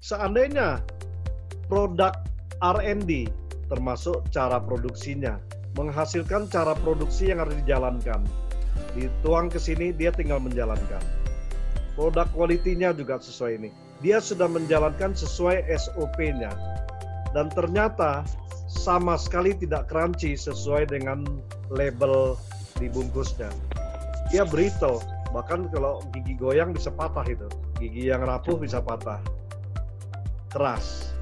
seandainya produk R&D termasuk cara produksinya, menghasilkan cara produksi yang harus dijalankan, dituang ke sini, dia tinggal menjalankan. Produk quality-nya juga sesuai ini. Dia sudah menjalankan sesuai SOP-nya. Dan ternyata sama sekali tidak crunchy sesuai dengan label dibungkusnya. Dia brittle, bahkan kalau gigi goyang bisa patah itu. Gigi yang rapuh bisa patah. Keras.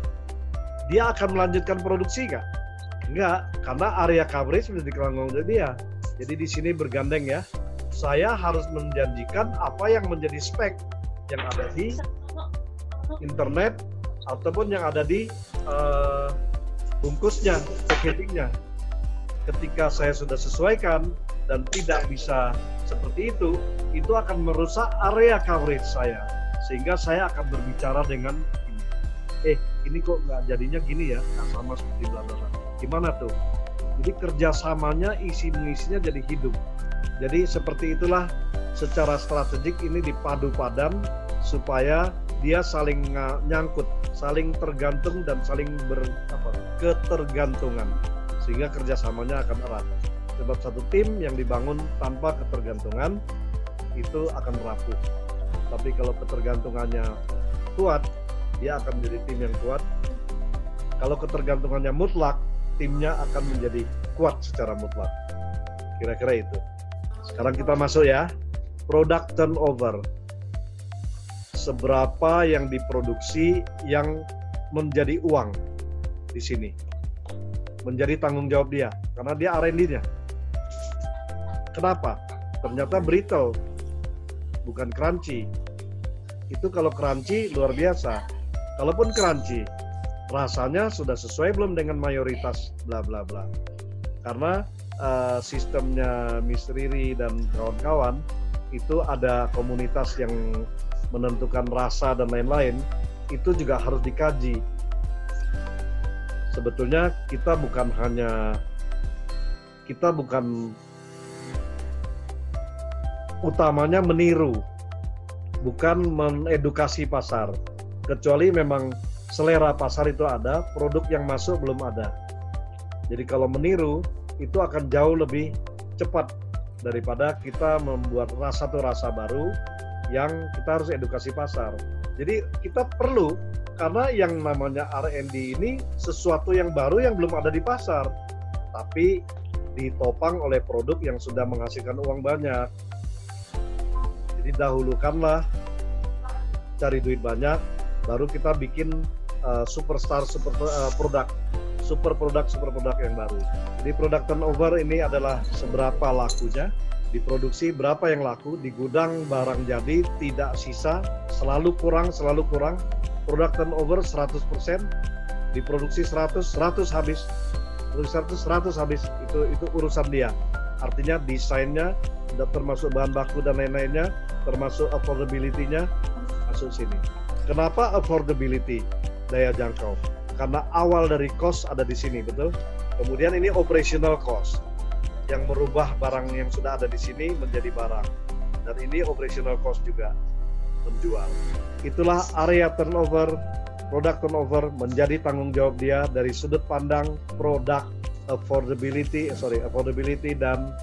Dia akan melanjutkan produksi nggak? Enggak, karena area coverage sudah dikelanggung oleh dia. Jadi di sini bergandeng ya. Saya harus menjanjikan apa yang menjadi spek yang ada di internet ataupun yang ada di bungkusnya, packagingnya. Ketika saya sudah sesuaikan dan tidak bisa seperti itu akan merusak area coverage saya. Sehingga saya akan berbicara dengan ini kok nggak jadinya gini ya, nggak sama seperti belakang. Gimana tuh? Jadi kerjasamanya, isi-mengisinya jadi hidup. Jadi seperti itulah secara strategik ini dipadu padan supaya dia saling nyangkut, saling tergantung dan saling ketergantungan. Sehingga kerjasamanya akan erat. Sebab satu tim yang dibangun tanpa ketergantungan itu akan rapuh. Tapi kalau ketergantungannya kuat, dia akan menjadi tim yang kuat. Kalau ketergantungannya mutlak, timnya akan menjadi kuat secara mutlak. Kira-kira itu. Sekarang kita masuk ya. Product turnover. Seberapa yang diproduksi yang menjadi uang di sini. Menjadi tanggung jawab dia. Karena dia R&D-nya. Kenapa? Ternyata brittle. Bukan crunchy. Itu kalau crunchy luar biasa. Kalaupun crunchy, rasanya sudah sesuai belum dengan mayoritas bla bla bla. Karena sistemnya Miss Riri dan kawan-kawan itu ada komunitas yang menentukan rasa dan lain-lain, itu juga harus dikaji. Sebetulnya kita bukan utamanya meniru, bukan mengedukasi pasar. Kecuali memang selera pasar itu ada, produk yang masuk belum ada. Jadi kalau meniru, itu akan jauh lebih cepat daripada kita membuat rasa baru yang kita harus edukasi pasar. Jadi kita perlu, karena yang namanya R&D ini sesuatu yang baru yang belum ada di pasar. Tapi ditopang oleh produk yang sudah menghasilkan uang banyak. Jadi dahulukanlah cari duit banyak, baru kita bikin super produk yang baru. Jadi product turnover ini adalah seberapa lakunya, diproduksi berapa yang laku, di gudang barang jadi tidak sisa, selalu kurang. Product turnover 100%, diproduksi 100 habis. Produksi 100 habis, itu urusan dia. Artinya desainnya, termasuk bahan baku dan lain-lainnya, termasuk affordability-nya, masuk sini. Kenapa affordability, daya jangkau? Karena awal dari cost ada di sini, betul? Kemudian ini operational cost yang merubah barang yang sudah ada di sini menjadi barang. Dan ini operational cost juga menjual. Itulah area turnover, product turnover menjadi tanggung jawab dia dari sudut pandang product affordability dan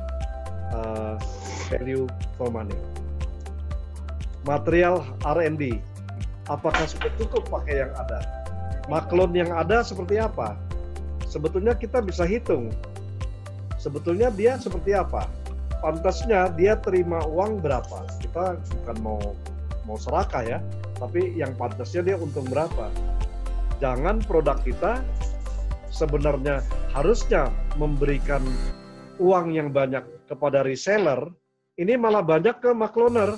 value for money. Material R&D, apakah sudah cukup pakai yang ada? Maklon yang ada seperti apa? Sebetulnya kita bisa hitung. Sebetulnya dia seperti apa? Pantasnya dia terima uang berapa? Kita bukan mau serakah ya, tapi yang pantasnya dia untung berapa? Jangan produk kita sebenarnya harusnya memberikan uang yang banyak kepada reseller, ini malah banyak ke makloner.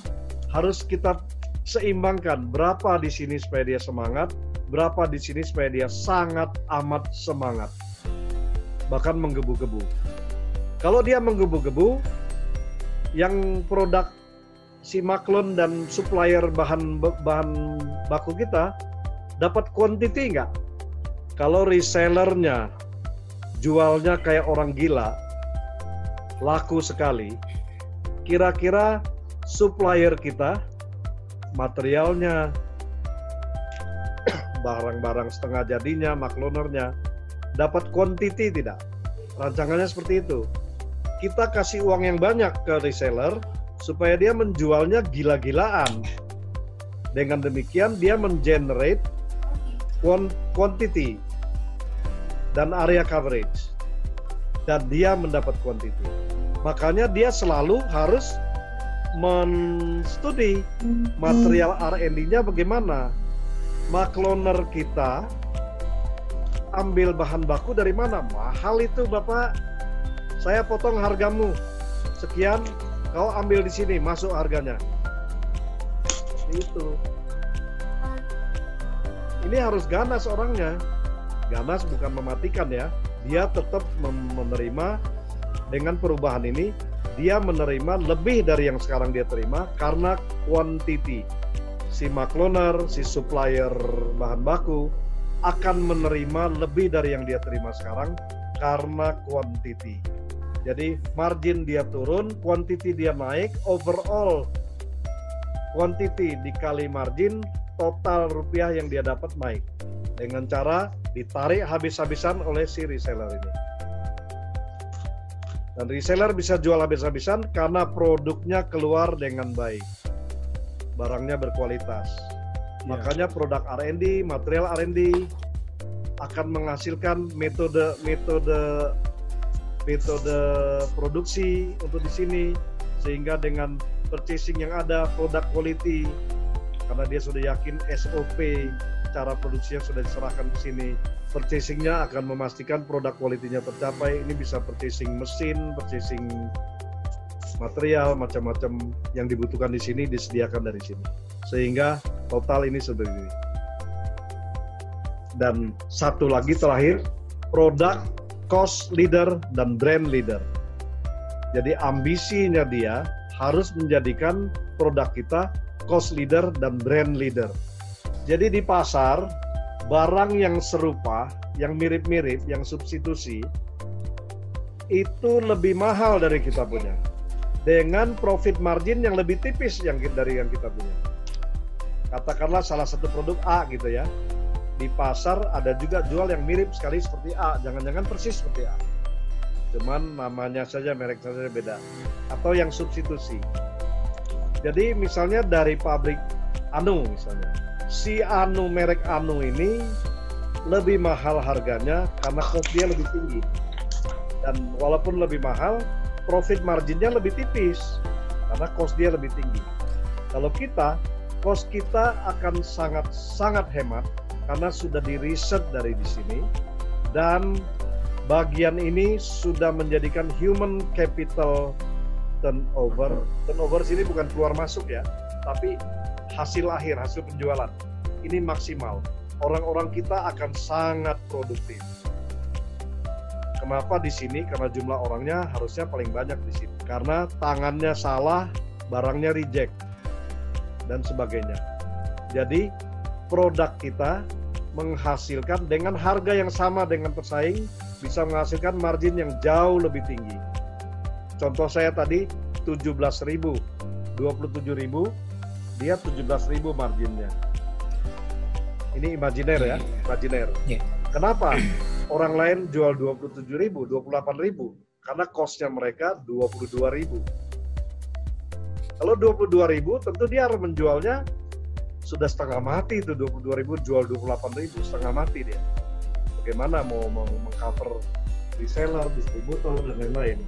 Harus kita seimbangkan, berapa di sini supaya dia semangat, berapa di sini supaya dia sangat amat semangat, bahkan menggebu-gebu. Kalau dia menggebu-gebu, yang produk si maklon dan supplier bahan baku kita dapat quantity nggak? Kalau resellernya jualnya kayak orang gila, laku sekali, kira-kira supplier kita materialnya, barang-barang setengah jadinya, maklonernya, dapat quantity tidak? Rancangannya seperti itu. Kita kasih uang yang banyak ke reseller supaya dia menjualnya gila-gilaan. Dengan demikian dia mengenerate quantity dan area coverage. Dan dia mendapat quantity. Makanya dia selalu harus menstudi material R&D-nya bagaimana. Makloner kita ambil bahan baku dari mana? Mahal itu Bapak. Saya potong hargamu sekian, kau ambil di sini, masuk harganya. Itu. Ini harus ganas orangnya. Ganas bukan mematikan ya. Dia tetap menerima dengan perubahan ini. Dia menerima lebih dari yang sekarang dia terima karena quantity. Si makloner, si supplier bahan baku akan menerima lebih dari yang dia terima sekarang karena quantity. Jadi margin dia turun, quantity dia naik, overall quantity dikali margin, total rupiah yang dia dapat naik. Dengan cara ditarik habis-habisan oleh si reseller ini. Dan reseller bisa jual habis-habisan karena produknya keluar dengan baik. Barangnya berkualitas. Makanya produk R&D, material R&D akan menghasilkan metode produksi untuk di sini, sehingga dengan purchasing yang ada, produk quality, karena dia sudah yakin SOP cara produksinya sudah diserahkan ke sini, purchasingnya akan memastikan produk quality-nya tercapai. Ini bisa purchasing mesin, purchasing material, macam-macam yang dibutuhkan di sini disediakan dari sini, sehingga total ini seperti ini. Dan satu lagi terakhir, produk cost leader dan brand leader. Jadi ambisinya dia harus menjadikan produk kita cost leader dan brand leader. Jadi di pasar, barang yang serupa, yang mirip-mirip, yang substitusi, itu lebih mahal dari kita punya. Dengan profit margin yang lebih tipis dari yang kita punya. Katakanlah salah satu produk A gitu ya. Di pasar ada juga jual yang mirip sekali seperti A, jangan-jangan persis seperti A. Cuman namanya saja, merek saja beda. Atau yang substitusi. Jadi misalnya dari pabrik Anu misalnya. Si Anu, merek Anu ini lebih mahal harganya karena cost dia lebih tinggi. Dan walaupun lebih mahal, profit marginnya lebih tipis karena cost dia lebih tinggi. Kalau kita, cost kita akan sangat hemat karena sudah di-riset dari di sini, dan bagian ini sudah menjadikan human capital turnover. Turnover sini bukan keluar masuk ya, tapi hasil akhir, hasil penjualan. Ini maksimal. Orang-orang kita akan sangat produktif. Kenapa di sini? Karena jumlah orangnya harusnya paling banyak di sini. Karena tangannya salah, barangnya reject, dan sebagainya. Jadi produk kita menghasilkan dengan harga yang sama dengan pesaing, bisa menghasilkan margin yang jauh lebih tinggi. Contoh saya tadi 17.000, 27.000, dia 17.000 marginnya. Ini imajiner ya, imajiner. Kenapa? Orang lain jual 27.000, 28.000, karena cost-nya mereka 22.000. Kalau 22.000, tentu dia harus menjualnya sudah setengah mati itu. 22.000 jual 28.000, setengah mati dia. Bagaimana mau mengcover reseller, distributor, dan lain-lain.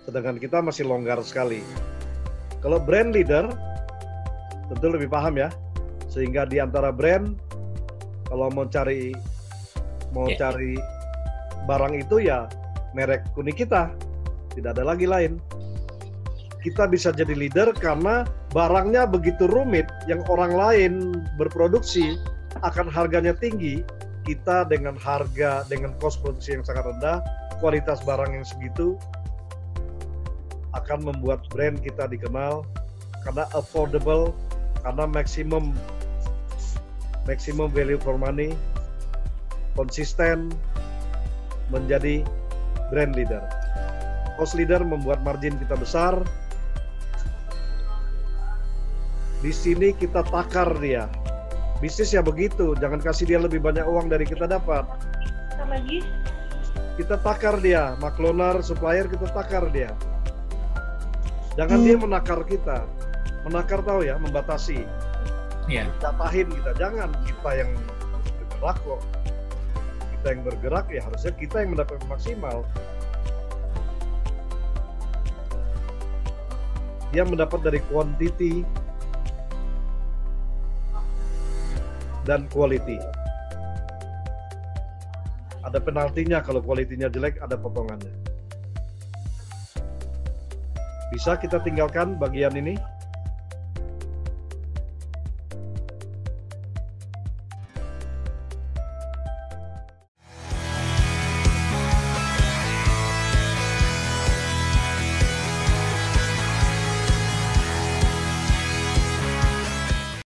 Sedangkan kita masih longgar sekali. Kalau brand leader, tentu lebih paham ya. Sehingga di antara brand, kalau mau cari barang itu ya merek kuning kita. Tidak ada lagi lain. Kita bisa jadi leader karena barangnya begitu rumit, yang orang lain berproduksi akan harganya tinggi, kita dengan harga, dengan cost produksi yang sangat rendah, kualitas barang yang segitu, akan membuat brand kita dikenal karena affordable, karena maximum value for money, konsisten, menjadi brand leader. Cost leader membuat margin kita besar. Di sini kita takar dia. Bisnis ya begitu, jangan kasih dia lebih banyak uang dari kita dapat. Lagi? Kita takar dia, maklonar, supplier kita takar dia. Jangan dia menakar kita. Menakar tahu ya, membatasi. Iya. Jatahin kita, jangan kita yang bergerak kok. Kita yang bergerak ya harusnya kita yang mendapat maksimal. Dia mendapat dari quantity dan quality. Ada penaltinya kalau kualitinya jelek, ada potongannya. Bisa kita tinggalkan bagian ini?